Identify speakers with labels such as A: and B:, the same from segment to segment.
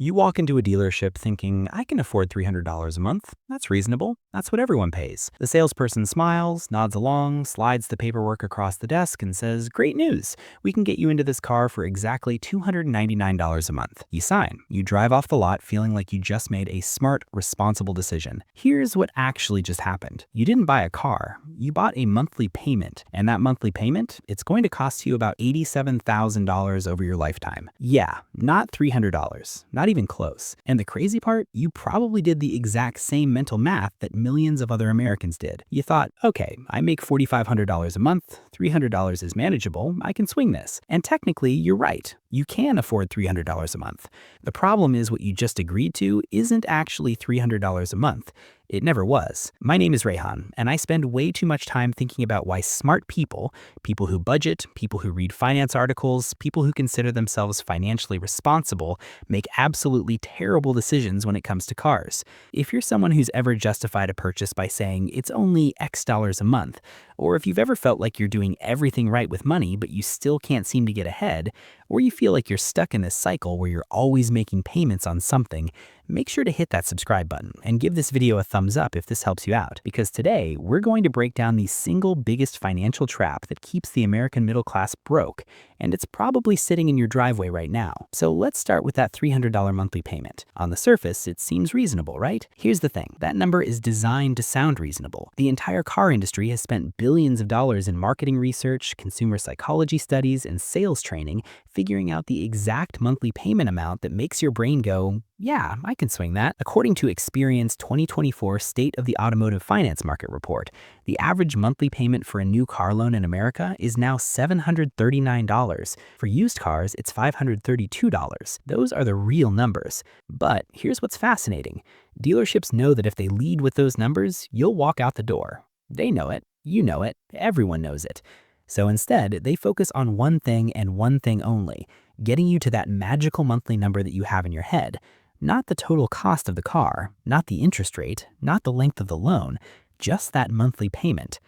A: You walk into a dealership thinking, I can afford $300 a month. That's reasonable. That's what everyone pays. The salesperson smiles, nods along, slides the paperwork across the desk, and says, Great news! We can get you into this car for exactly $299 a month. You sign. You drive off the lot feeling like you just made a smart, responsible decision. Here's what actually just happened. You didn't buy a car. You bought a monthly payment. And that monthly payment, it's going to cost you about $87,000 over your lifetime. Yeah, not $300. Not even close. And the crazy part, you probably did the exact same mental math that millions of other Americans did. You thought, okay, I make $4,500 a month, $300 is manageable, I can swing this. And technically, you're right. You can afford $300 a month. The problem is what you just agreed to isn't actually $300 a month. It never was. My name is Rehan, and I spend way too much time thinking about why smart people, people who budget, people who read finance articles, people who consider themselves financially responsible, make absolutely terrible decisions when it comes to cars. If you're someone who's ever justified a purchase by saying it's only X dollars a month, or if you've ever felt like you're doing everything right with money but you still can't seem to get ahead, or you feel like you're stuck in this cycle where you're always making payments on something, make sure to hit that subscribe button and give this video a thumbs up if this helps you out. Because today, we're going to break down the single biggest financial trap that keeps the American middle class broke, and it's probably sitting in your driveway right now. So let's start with that $300 monthly payment. On the surface, it seems reasonable, right? Here's the thing, that number is designed to sound reasonable. The entire car industry has spent billions of dollars in marketing research, consumer psychology studies, and sales training, figuring out the exact monthly payment amount that makes your brain go, yeah, I can swing that. According to Experian's 2024 State of the Automotive Finance Market Report, the average monthly payment for a new car loan in America is now $739. For used cars, it's $532. Those are the real numbers. But here's what's fascinating. Dealerships know that if they lead with those numbers, you'll walk out the door. They know it, you know it, everyone knows it. So instead, they focus on one thing and one thing only, getting you to that magical monthly number that you have in your head. Not the total cost of the car, not the interest rate, not the length of the loan, just that monthly payment.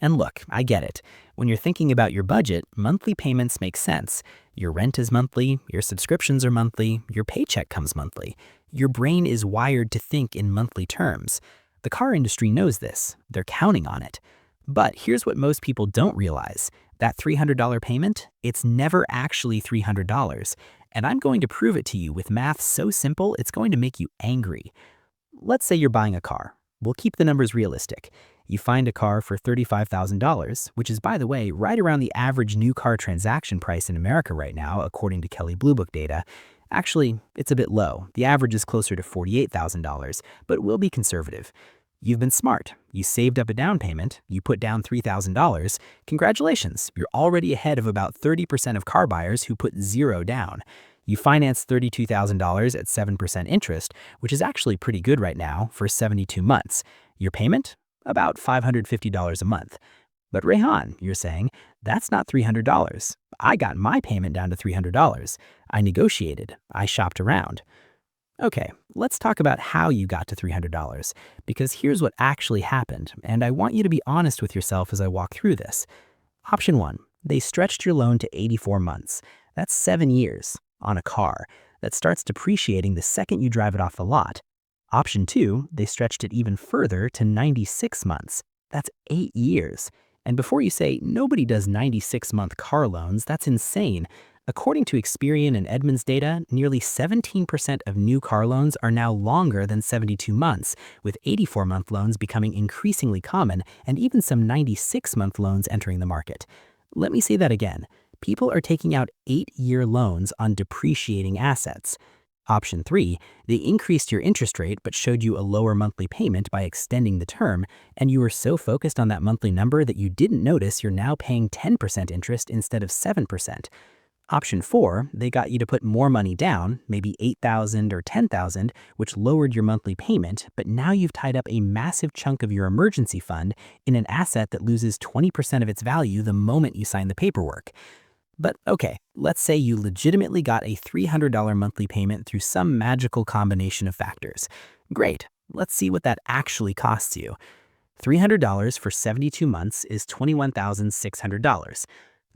A: And look, I get it. When you're thinking about your budget, monthly payments make sense. Your rent is monthly, your subscriptions are monthly, your paycheck comes monthly. Your brain is wired to think in monthly terms. The car industry knows this. They're counting on it. But here's what most people don't realize. That $300 payment, it's never actually $300. And I'm going to prove it to you with math so simple, it's going to make you angry. Let's say you're buying a car. We'll keep the numbers realistic. You find a car for $35,000, which is, by the way, right around the average new car transaction price in America right now, according to Kelley Blue Book data. Actually, it's a bit low. The average is closer to $48,000, but we'll be conservative. You've been smart. You saved up a down payment. You put down $3,000. Congratulations, you're already ahead of about 30% of car buyers who put zero down. You financed $32,000 at 7% interest, which is actually pretty good right now for 72 months. Your payment? About $550 a month. But Rehan, you're saying, that's not $300. I got my payment down to $300. I negotiated. I shopped around. Okay, let's talk about how you got to $300, because here's what actually happened, and I want you to be honest with yourself as I walk through this. Option 1, they stretched your loan to 84 months. That's 7 years on a car that starts depreciating the second you drive it off the lot. Option 2, they stretched it even further to 96 months. That's 8 years. And before you say, nobody does 96-month car loans, that's insane. According to Experian and Edmunds data, nearly 17% of new car loans are now longer than 72 months, with 84-month loans becoming increasingly common and even some 96-month loans entering the market. Let me say that again. People are taking out 8-year loans on depreciating assets. Option 3, they increased your interest rate but showed you a lower monthly payment by extending the term, and you were so focused on that monthly number that you didn't notice you're now paying 10% interest instead of 7%. Option 4, they got you to put more money down, maybe $8,000 or $10,000, which lowered your monthly payment, but now you've tied up a massive chunk of your emergency fund in an asset that loses 20% of its value the moment you sign the paperwork. But okay, let's say you legitimately got a $300 monthly payment through some magical combination of factors. Great, let's see what that actually costs you. $300 for 72 months is $21,600.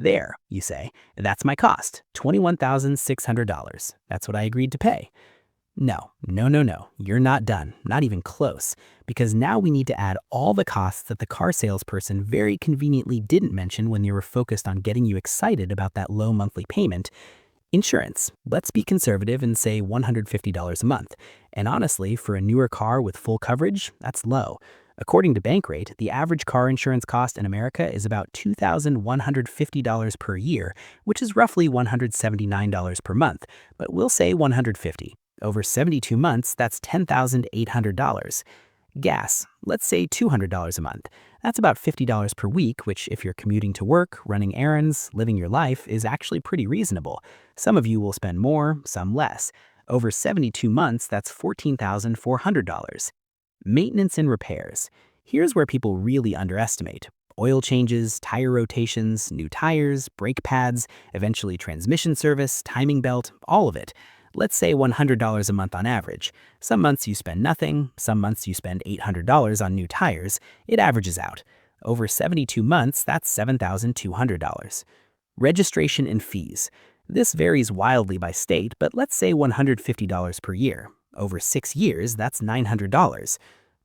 A: There, you say, that's my cost, $21,600. That's what I agreed to pay. No. You're not done. Not even close. Because now we need to add all the costs that the car salesperson very conveniently didn't mention when they were focused on getting you excited about that low monthly payment. Insurance. Let's be conservative and say $150 a month. And honestly, for a newer car with full coverage, that's low. According to Bankrate, the average car insurance cost in America is about $2,150 per year, which is roughly $179 per month, but we'll say 150. Over 72 months, that's $10,800. Gas, let's say $200 a month. That's about $50 per week, which if you're commuting to work, running errands, living your life, is actually pretty reasonable. Some of you will spend more, some less. Over 72 months, that's $14,400. Maintenance and repairs. Here's where people really underestimate. Oil changes, tire rotations, new tires, brake pads, eventually transmission service, timing belt, all of it. Let's say $100 a month on average. Some months you spend nothing, some months you spend $800 on new tires. It averages out. Over 72 months, that's $7,200. Registration and fees. This varies wildly by state, but let's say $150 per year. Over 6 years, that's $900.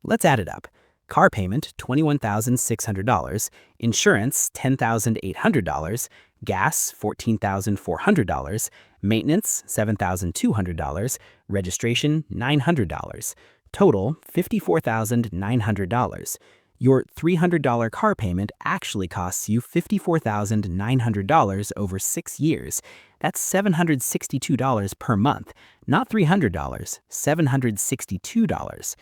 A: Let's add it up. Car payment, $21,600. Insurance, $10,800. Gas, $14,400. Maintenance, $7,200. Registration, $900. Total, $54,900. Your $300 car payment actually costs you $54,900 over 6 years. That's $762 per month. Not $300, $762.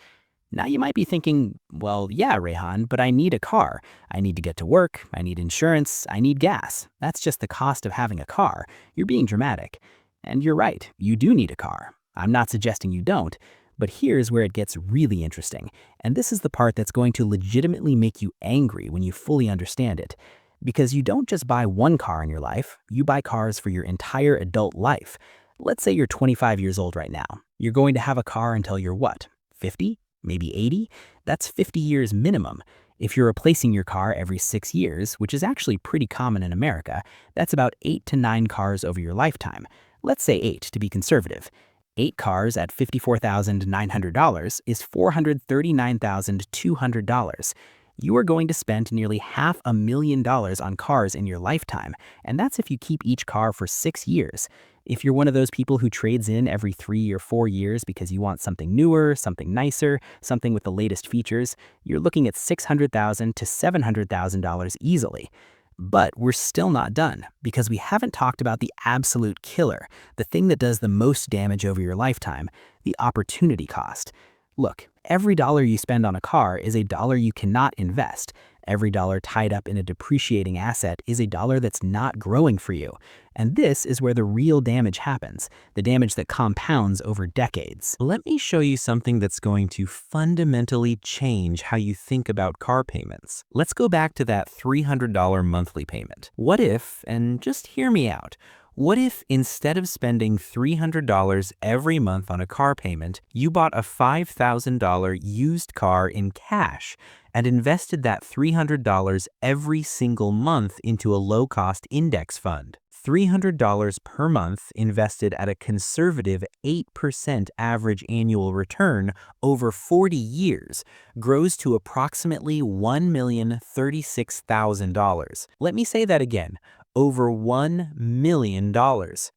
A: Now you might be thinking, well, yeah, Rehan, but I need a car. I need to get to work, I need insurance, I need gas. That's just the cost of having a car. You're being dramatic. And you're right, you do need a car. I'm not suggesting you don't, but here's where it gets really interesting. And this is the part that's going to legitimately make you angry when you fully understand it. Because you don't just buy one car in your life, you buy cars for your entire adult life. Let's say you're 25 years old right now. You're going to have a car until you're what, 50? Maybe 80? That's 50 years minimum. If you're replacing your car every 6 years, which is actually pretty common in America, that's about 8 to 9 cars over your lifetime. Let's say 8 to be conservative. 8 cars at $54,900 is $439,200. You are going to spend nearly $500,000 on cars in your lifetime, and that's if you keep each car for 6 years. If you're one of those people who trades in every 3 or 4 years because you want something newer, something nicer, something with the latest features, you're looking at $600,000 to $700,000 easily. But we're still not done, because we haven't talked about the absolute killer, the thing that does the most damage over your lifetime, the opportunity cost. Look, every dollar you spend on a car is a dollar you cannot invest. Every dollar tied up in a depreciating asset is a dollar that's not growing for you. And this is where the real damage happens, the damage that compounds over decades.
B: Let me show you something that's going to fundamentally change how you think about car payments. Let's go back to that $300 monthly payment. What if, and just hear me out, what if instead of spending $300 every month on a car payment, you bought a $5,000 used car in cash and invested that $300 every single month into a low-cost index fund? $300 per month invested at a conservative 8% average annual return over 40 years grows to approximately $1,036,000. Let me say that again. Over $1 million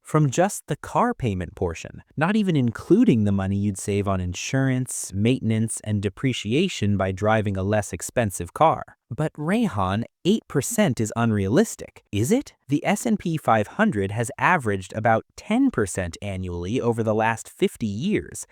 B: from just the car payment portion, not even including the money you'd save on insurance, maintenance, and depreciation by driving a less expensive car. But Rehan, 8% is unrealistic, is it? The S&P 500 has averaged about 10% annually over the last 50 years.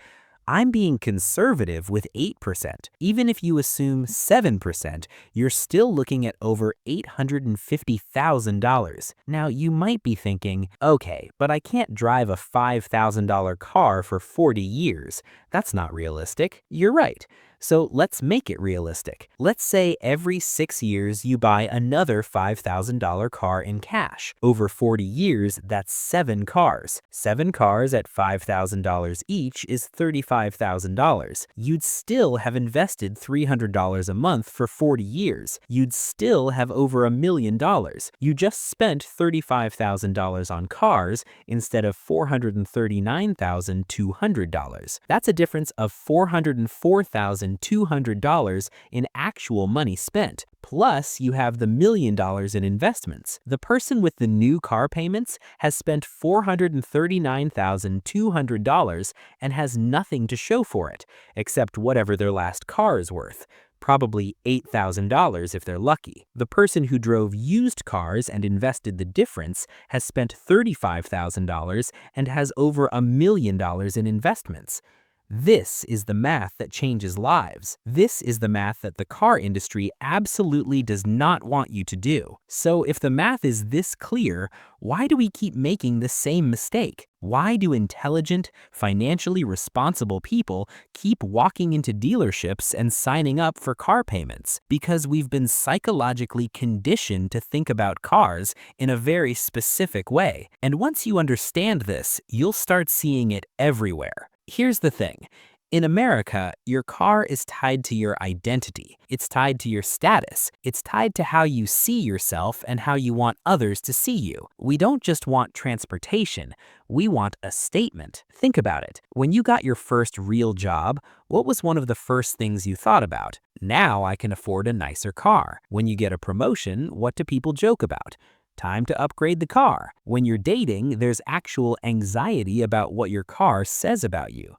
B: I'm being conservative with 8%. Even if you assume 7%, you're still looking at over $850,000. Now, you might be thinking, okay, but I can't drive a $5,000 car for 40 years. That's not realistic. You're right. So let's make it realistic. Let's say every 6 years you buy another $5,000 car in cash. Over 40 years, that's 7 cars. 7 cars at $5,000 each is $35,000. You'd still have invested $300 a month for 40 years. You'd still have over $1,000,000. You just spent $35,000 on cars instead of $439,200. That's a difference of $404,200 in actual money spent. Plus, you have the $1,000,000 in investments. The person with the new car payments has spent $439,200 and has nothing to show for it, except whatever their last car is worth. Probably $8,000 if they're lucky. The person who drove used cars and invested the difference has spent $35,000 and has over $1,000,000 in investments. This is the math that changes lives. This is the math that the car industry absolutely does not want you to do. So if the math is this clear, why do we keep making the same mistake? Why do intelligent, financially responsible people keep walking into dealerships and signing up for car payments? Because we've been psychologically conditioned to think about cars in a very specific way. And once you understand this, you'll start seeing it everywhere. Here's the thing. In America, your car is tied to your identity. It's tied to your status. It's tied to how you see yourself and how you want others to see you. We don't just want transportation. We want a statement. Think about it. When you got your first real job, what was one of the first things you thought about? Now I can afford a nicer car. When you get a promotion, what do people joke about? Time to upgrade the car. When you're dating, there's actual anxiety about what your car says about you.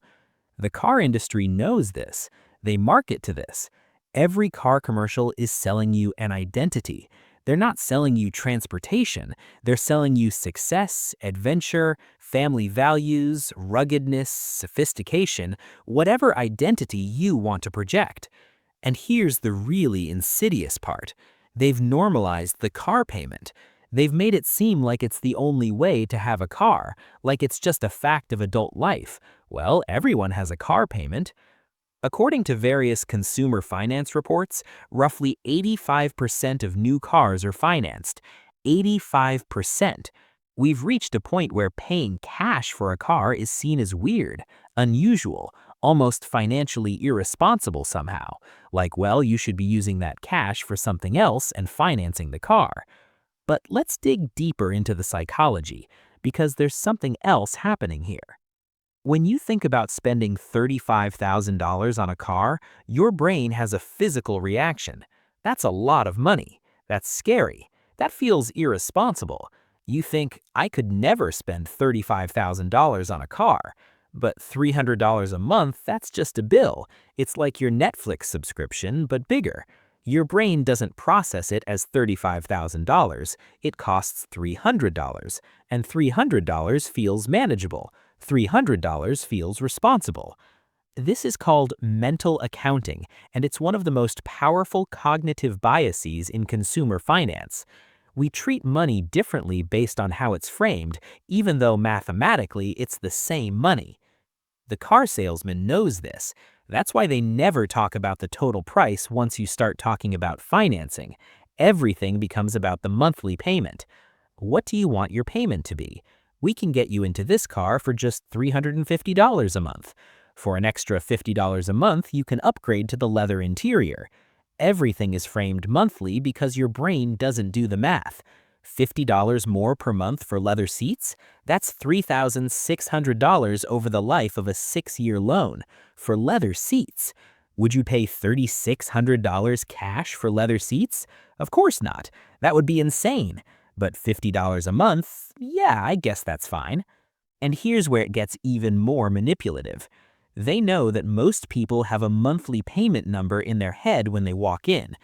B: The car industry knows this. They market to this. Every car commercial is selling you an identity. They're not selling you transportation. They're selling you success, adventure, family values, ruggedness, sophistication, whatever identity you want to project. And here's the really insidious part. They've normalized the car payment. They've made it seem like it's the only way to have a car, like it's just a fact of adult life. Well, everyone has a car payment. According to various consumer finance reports, roughly 85% of new cars are financed. 85%. We've reached a point where paying cash for a car is seen as weird, unusual, almost financially irresponsible somehow. Like, well, you should be using that cash for something else and financing the car. But let's dig deeper into the psychology, because there's something else happening here. When you think about spending $35,000 on a car, your brain has a physical reaction. That's a lot of money. That's scary. That feels irresponsible. You think, I could never spend $35,000 on a car. But $300 a month, that's just a bill. It's like your Netflix subscription, but bigger. Your brain doesn't process it as $35,000. It costs $300, and $300 feels manageable. $300 feels responsible. This is called mental accounting, and it's one of the most powerful cognitive biases in consumer finance. We treat money differently based on how it's framed, even though mathematically it's the same money. The car salesman knows this. That's why they never talk about the total price once you start talking about financing. Everything becomes about the monthly payment. What do you want your payment to be? We can get you into this car for just $350 a month. For an extra $50 a month, you can upgrade to the leather interior. Everything is framed monthly because your brain doesn't do the math. $50 more per month for leather seats? That's $3,600 over the life of a 6-year loan. For leather seats. Would you pay $3,600 cash for leather seats? Of course not. That would be insane. But $50 a month, yeah, I guess that's fine. And here's where it gets even more manipulative. They know that most people have a monthly payment number in their head when they walk in.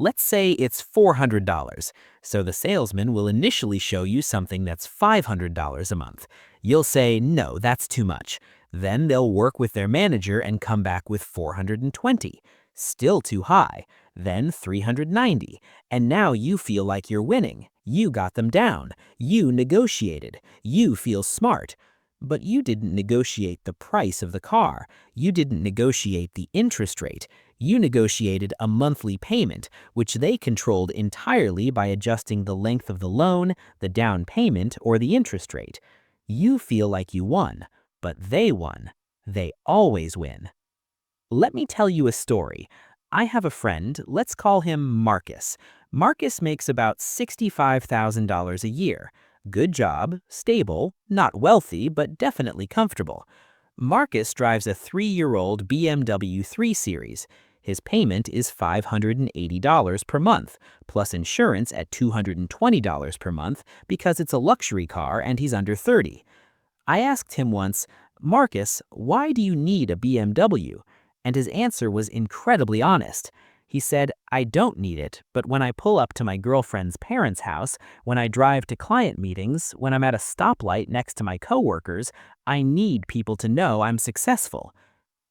B: Let's say it's $400, so the salesman will initially show you something that's $500 a month. You'll say, no, that's too much. Then they'll work with their manager and come back with $420. Still too high. Then $390. And now you feel like you're winning. You got them down. You negotiated. You feel smart. But you didn't negotiate the price of the car. You didn't negotiate the interest rate. You negotiated a monthly payment, which they controlled entirely by adjusting the length of the loan, the down payment, or the interest rate. You feel like you won, but they won. They always win. Let me tell you a story. I have a friend, let's call him Marcus. Marcus makes about $65,000 a year. Good job, stable, not wealthy, but definitely comfortable. Marcus drives a 3-year-old BMW 3 Series. His payment is $580 per month, plus insurance at $220 per month because it's a luxury car and he's under 30. I asked him once, Marcus, why do you need a BMW? And his answer was incredibly honest. He said, I don't need it, but when I pull up to my girlfriend's parents' house, when I drive to client meetings, when I'm at a stoplight next to my coworkers, I need people to know I'm successful.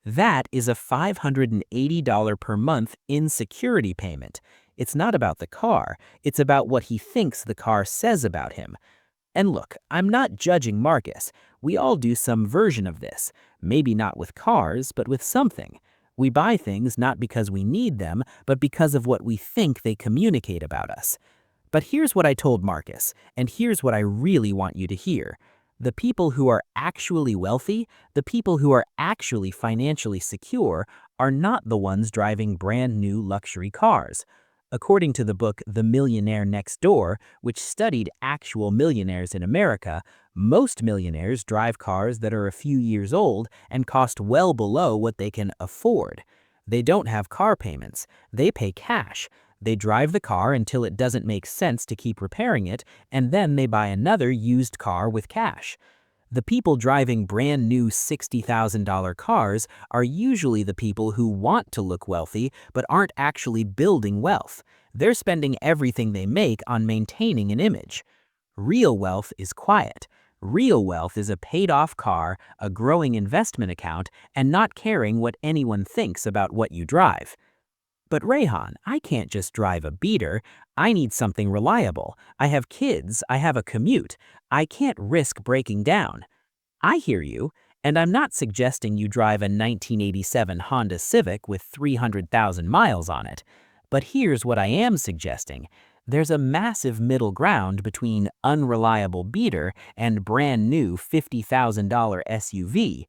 B: That is a $580 per month insecurity payment. It's not about the car, it's about what he thinks the car says about him. And look, I'm not judging Marcus. We all do some version of this. Maybe not with cars, but with something. We buy things not because we need them, but because of what we think they communicate about us. But here's what I told Marcus, and here's what I really want you to hear. The people who are actually wealthy, the people who are actually financially secure, are not the ones driving brand new luxury cars. According to the book The Millionaire Next Door, which studied actual millionaires in America, most millionaires drive cars that are a few years old and cost well below what they can afford. They don't have car payments. They pay cash. They drive the car until it doesn't make sense to keep repairing it, and then they buy another used car with cash. The people driving brand new $60,000 cars are usually the people who want to look wealthy but aren't actually building wealth. They're spending everything they make on maintaining an image. Real wealth is quiet. Real wealth is a paid-off car, a growing investment account, and not caring what anyone thinks about what you drive. But Rayhan, I can't just drive a beater. I need something reliable. I have kids, I have a commute. I can't risk breaking down. I hear you, and I'm not suggesting you drive a 1987 Honda Civic with 300,000 miles on it. But here's what I am suggesting. There's a massive middle ground between unreliable beater and brand new $50,000 SUV.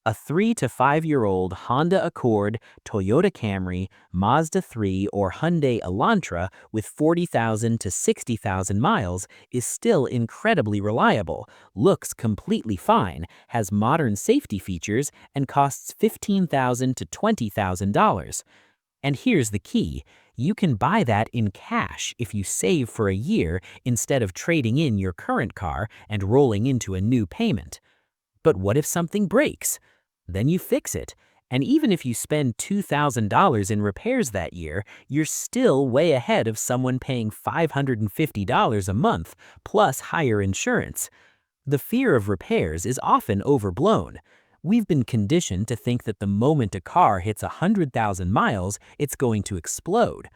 B: A 3 to 5-year-old Honda Accord, Toyota Camry, Mazda 3, or Hyundai Elantra with 40,000 to 60,000 miles is still incredibly reliable, looks completely fine, has modern safety features, and costs $15,000 to $20,000. And here's the key. You can buy that in cash if you save for a year instead of trading in your current car and rolling into a new payment. But what if something breaks? Then you fix it. And even if you spend $2,000 in repairs that year, you're still way ahead of someone paying $550 a month, plus higher insurance. The fear of repairs is often overblown. We've been conditioned to think that the moment a car hits 100,000 miles, it's going to explode.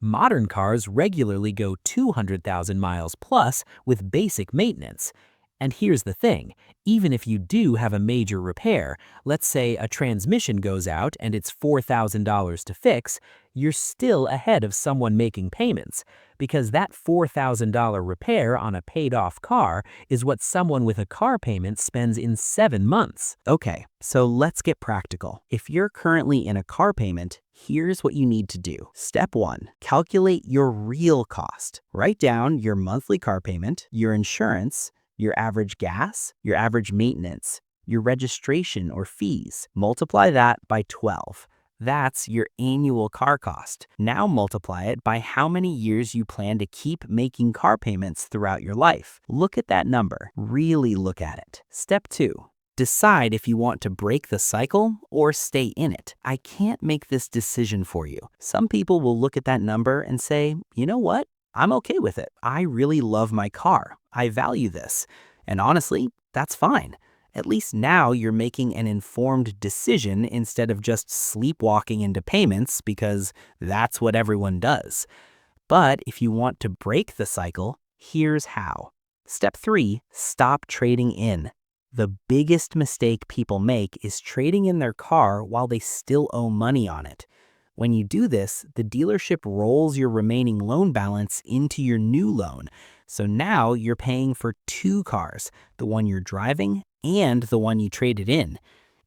B: Modern cars regularly go 200,000 miles plus with basic maintenance. And here's the thing, even if you do have a major repair, let's say a transmission goes out and it's $4,000 to fix, you're still ahead of someone making payments, because that $4,000 repair on a paid-off car is what someone with a car payment spends in 7 months. Okay, so let's get practical. If you're currently in a car payment, here's what you need to do. Step 1, calculate your real cost. Write down your monthly car payment, your insurance, your average gas, your average maintenance, your registration or fees. Multiply that by 12. That's your annual car cost. Now multiply it by how many years you plan to keep making car payments throughout your life. Look at that number. Really look at it. Step 2. Decide if you want to break the cycle or stay in it. I can't make this decision for you. Some people will look at that number and say, you know what? I'm okay with it. I really love my car. I value this. And honestly, that's fine. At least now you're making an informed decision instead of just sleepwalking into payments because that's what everyone does. But if you want to break the cycle, here's how. Step 3, stop trading in. The biggest mistake people make is trading in their car while they still owe money on it.
A: When you do this, the dealership rolls your remaining loan balance into your new loan. So now you're paying for two cars, the one you're driving and the one you traded in.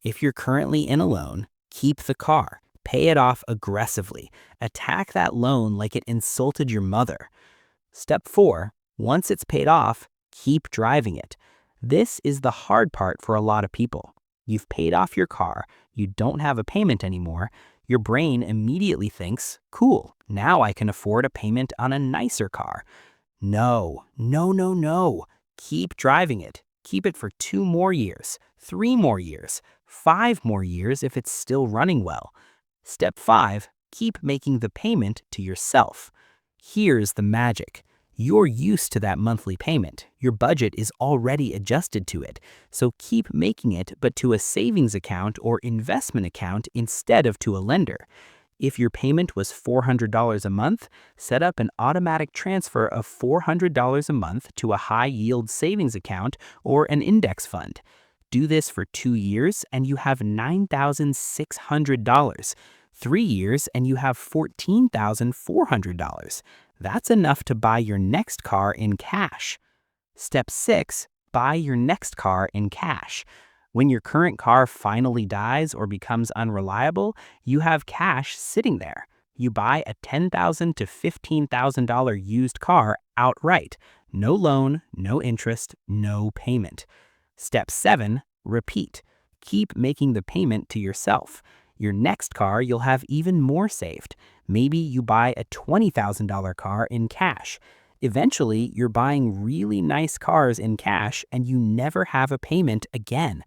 A: If you're currently in a loan, keep the car. Pay it off aggressively. Attack that loan like it insulted your mother. Step 4, once it's paid off, keep driving it. This is the hard part for a lot of people. You've paid off your car, you don't have a payment anymore. Your brain immediately thinks, cool, now I can afford a payment on a nicer car. No, no, no, no. Keep driving it. Keep it for 2 more years, 3 more years, 5 more years if it's still running well. Step 5, keep making the payment to yourself. Here's the magic. You're used to that monthly payment. Your budget is already adjusted to it. So keep making it, but to a savings account or investment account instead of to a lender. If your payment was $400 a month, set up an automatic transfer of $400 a month to a high-yield savings account or an index fund. Do this for 2 years and you have $9,600. 3 years and you have $14,400. That's enough to buy your next car in cash. Step 6, buy your next car in cash. When your current car finally dies or becomes unreliable, you have cash sitting there. You buy a $10,000 to $15,000 used car outright. No loan, no interest, no payment. Step 7, repeat. Keep making the payment to yourself. Your next car, you'll have even more saved. Maybe you buy a $20,000 car in cash. Eventually, you're buying really nice cars in cash and you never have a payment again.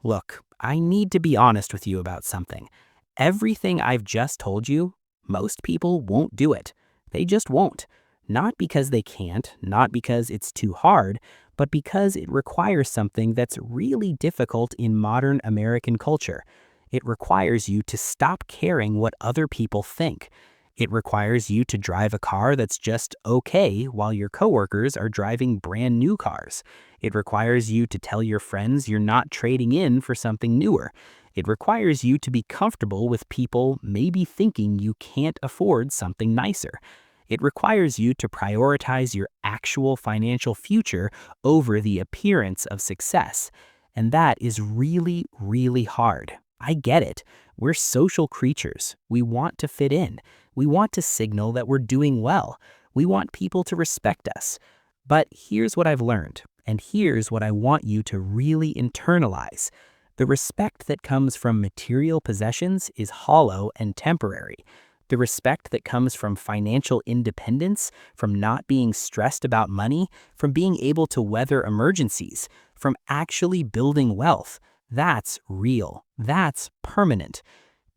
A: Look, I need to be honest with you about something. Everything I've just told you, most people won't do it. They just won't. Not because they can't, not because it's too hard, but because it requires something that's really difficult in modern American culture. It requires you to stop caring what other people think. It requires you to drive a car that's just okay while your coworkers are driving brand new cars. It requires you to tell your friends you're not trading in for something newer. It requires you to be comfortable with people maybe thinking you can't afford something nicer. It requires you to prioritize your actual financial future over the appearance of success. And that is really, really hard. I get it. We're social creatures. We want to fit in. We want to signal that we're doing well. We want people to respect us. But here's what I've learned, and here's what I want you to really internalize. The respect that comes from material possessions is hollow and temporary. The respect that comes from financial independence, from not being stressed about money, from being able to weather emergencies, from actually building wealth, that's real. That's permanent.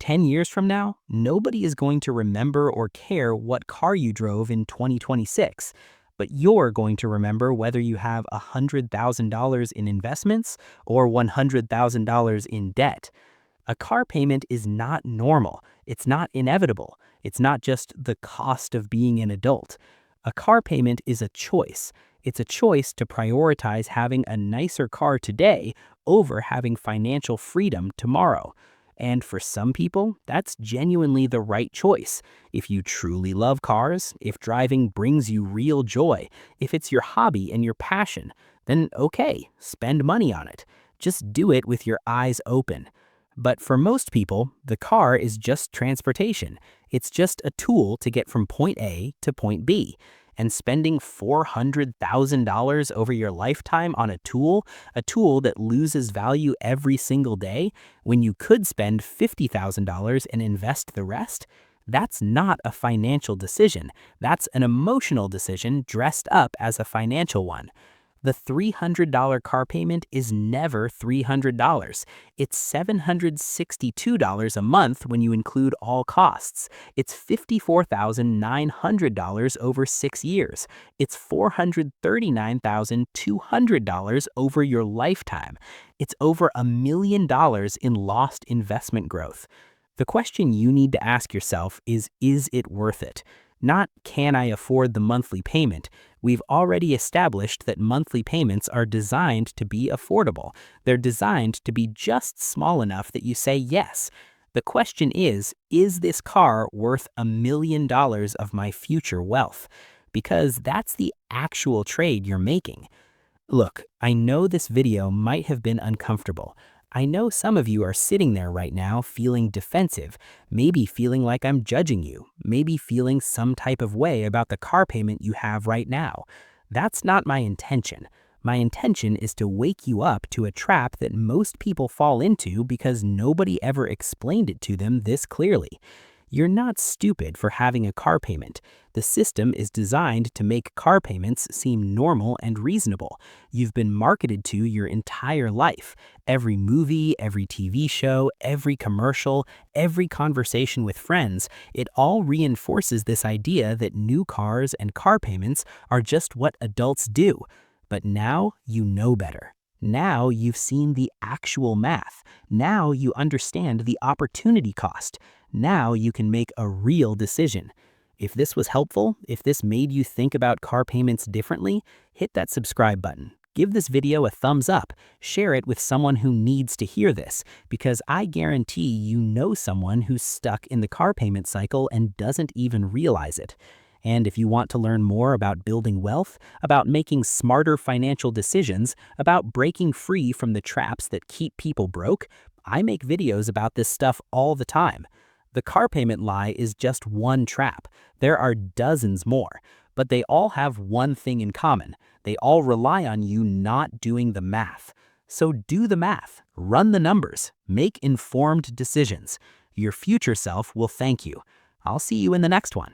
A: 10 years from now, nobody is going to remember or care what car you drove in 2026, but you're going to remember whether you have $100,000 in investments or $100,000 in debt. A car payment is not normal. It's not inevitable. It's not just the cost of being an adult. A car payment is a choice. It's a choice to prioritize having a nicer car today over having financial freedom tomorrow. And for some people, that's genuinely the right choice. If you truly love cars, if driving brings you real joy, if it's your hobby and your passion, then okay, spend money on it. Just do it with your eyes open. But for most people, the car is just transportation. It's just a tool to get from point A to point B. And spending $400,000 over your lifetime on a tool that loses value every single day, when you could spend $50,000 and invest the rest, that's not a financial decision. That's an emotional decision dressed up as a financial one. The $300 car payment is never $300. It's $762 a month when you include all costs. It's $54,900 over 6 years. It's $439,200 over your lifetime. It's over $1 million in lost investment growth. The question you need to ask yourself is it worth it? Not, can I afford the monthly payment? We've already established that monthly payments are designed to be affordable. They're designed to be just small enough that you say yes.
B: The question is this car worth $1 million of my future wealth? Because that's the actual trade you're making. Look, I know this video might have been uncomfortable. I know some of you are sitting there right now feeling defensive, maybe feeling like I'm judging you, maybe feeling some type of way about the car payment you have right now. That's not my intention. My intention is to wake you up to a trap that most people fall into because nobody ever explained it to them this clearly. You're not stupid for having a car payment. The system is designed to make car payments seem normal and reasonable. You've been marketed to your entire life. Every movie, every TV show, every commercial, every conversation with friends, it all reinforces this idea that new cars and car payments are just what adults do. But now you know better. Now you've seen the actual math. Now you understand the opportunity cost. Now you can make a real decision. If this was helpful, if this made you think about car payments differently, hit that subscribe button. Give this video a thumbs up. Share it with someone who needs to hear this, because I guarantee you know someone who's stuck in the car payment cycle and doesn't even realize it. And if you want to learn more about building wealth, about making smarter financial decisions, about breaking free from the traps that keep people broke, I make videos about this stuff all the time. The car payment lie is just one trap. There are dozens more, but they all have one thing in common. They all rely on you not doing the math. So do the math, run the numbers, make informed decisions. Your future self will thank you. I'll see you in the next one.